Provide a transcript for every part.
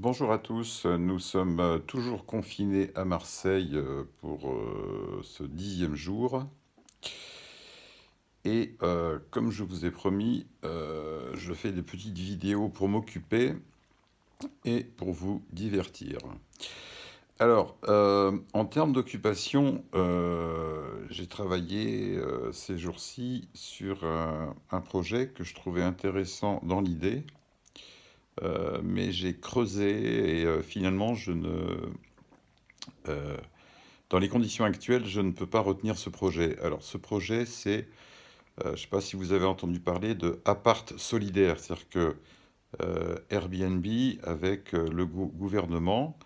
Bonjour à tous, nous sommes toujours confinés à Marseille pour ce 10e jour. Et comme je vous ai promis, je fais des petites vidéos pour m'occuper et pour vous divertir. Alors, en termes d'occupation, j'ai travaillé ces jours-ci sur un projet que je trouvais intéressant dans l'idée, mais j'ai creusé et finalement euh, dans les conditions actuelles, je ne peux pas retenir ce projet. Alors, ce projet, c'est, je ne sais pas si vous avez entendu parler de appart solidaire, c'est-à-dire que Airbnb, avec le gouvernement,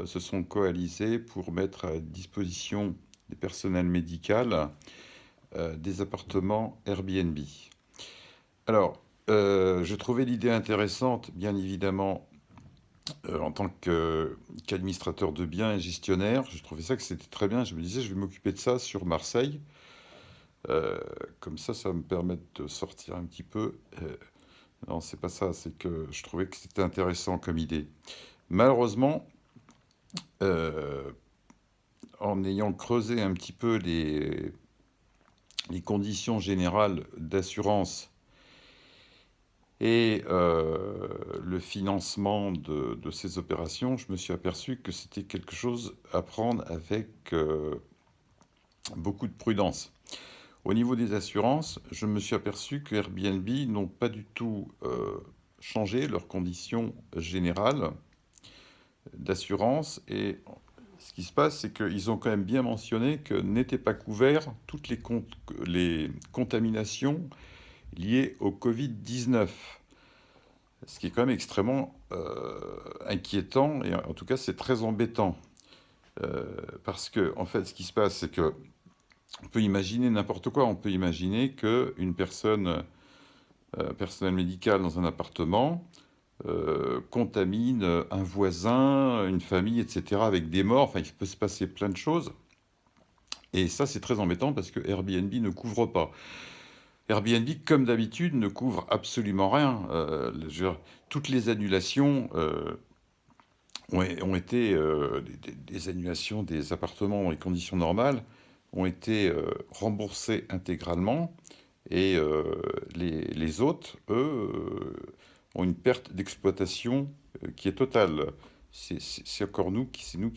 se sont coalisés pour mettre à disposition des personnels médicaux des appartements Airbnb. Alors, je trouvais l'idée intéressante, bien évidemment, en tant qu'administrateur de biens et gestionnaire. Je trouvais ça que c'était très bien. Je me disais, je vais m'occuper de ça sur Marseille. Euh, Comme ça va me permettre de sortir un petit peu. Non, c'est pas ça, c'est que je trouvais que c'était intéressant comme idée. Malheureusement, euh, en ayant creusé un petit peu les conditions générales d'assurance et le financement de ces opérations, je me suis aperçu que c'était quelque chose à prendre avec beaucoup de prudence. Au niveau des assurances, je me suis aperçu que Airbnb n'ont pas du tout changé leurs conditions générales d'assurance. Et ce qui se passe, c'est qu'ils ont quand même bien mentionné que n'étaient pas couverts toutes les contaminations liées au Covid-19. Ce qui est quand même extrêmement inquiétant, et en tout cas c'est très embêtant. Parce que, en fait, ce qui se passe, c'est que on peut imaginer n'importe quoi. On peut imaginer qu'une personne, personnel médical dans un appartement, contamine un voisin, une famille, etc., avec des morts. Enfin, il peut se passer plein de choses. Et ça, c'est très embêtant parce que Airbnb ne couvre pas. Airbnb, comme d'habitude, ne couvre absolument rien. Toutes les annulations ont été, des annulations des appartements dans les conditions normales, ont été remboursées intégralement. Et les autres, eux, ont une perte d'exploitation qui est totale. C'est encore nous, c'est nous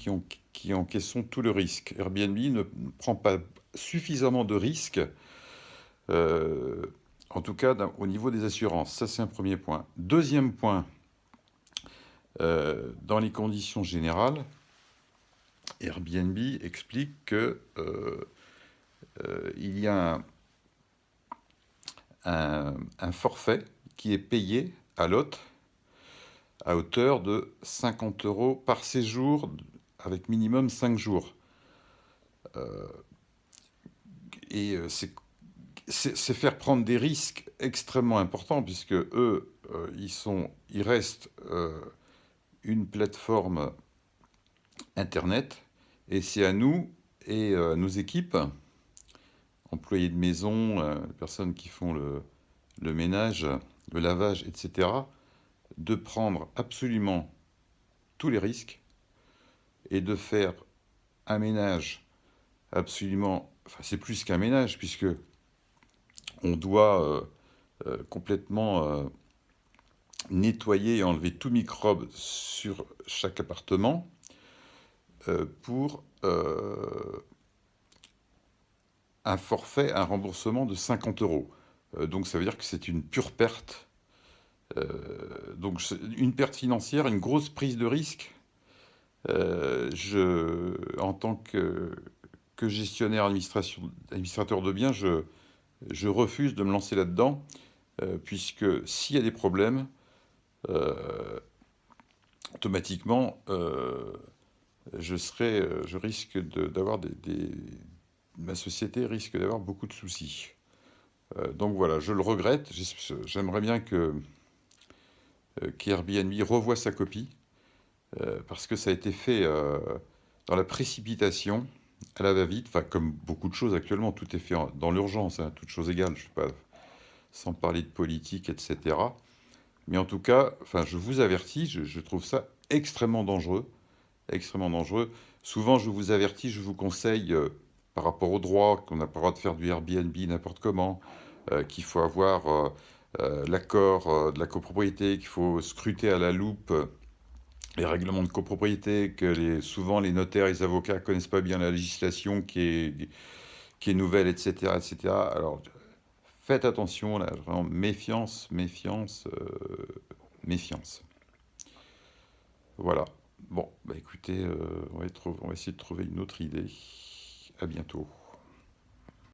qui encaissons tout le risque. Airbnb ne prend pas suffisamment de risques, euh, en tout cas au niveau des assurances. Ça, c'est un premier point. Deuxième point, dans les conditions générales, Airbnb explique que il y a un forfait qui est payé à l'hôte à hauteur de 50 euros par séjour, avec minimum 5 jours. Et c'est faire prendre des risques extrêmement importants, puisque eux, ils restent une plateforme Internet, et c'est à nous et nos équipes, employés de maison, personnes qui font le ménage, le lavage, etc., de prendre absolument tous les risques et de faire un ménage absolument... Enfin, c'est plus qu'un ménage, puisque on doit complètement nettoyer et enlever tout microbe sur chaque appartement pour un forfait, un remboursement de 50 euros. Donc ça veut dire que c'est une pure perte. Donc une perte financière, une grosse prise de risque. En tant que gestionnaire administrateur de biens, je refuse de me lancer là-dedans, puisque s'il y a des problèmes, euh, automatiquement, je risque d'avoir ma société risque d'avoir beaucoup de soucis. Donc voilà, je le regrette. J'aimerais bien qu'Airbnb revoie sa copie, parce que ça a été fait dans la précipitation, à la va-vite. Enfin, comme beaucoup de choses actuellement, tout est fait dans l'urgence, hein, toutes choses égales. Je sais pas, sans parler de politique, etc. Mais en tout cas, enfin, je vous avertis, je trouve ça extrêmement dangereux, extrêmement dangereux. Souvent, je vous avertis, je vous conseille, par rapport au droit, qu'on n'a pas le droit de faire du Airbnb n'importe comment, qu'il faut avoir l'accord de la copropriété, qu'il faut scruter à la loupe les règlements de copropriété, que souvent les notaires et les avocats connaissent pas bien la législation qui est nouvelle, etc., etc. Alors, faites attention, là, vraiment, méfiance, méfiance, méfiance. Voilà. Bon, bah écoutez, on va essayer de trouver une autre idée. À bientôt.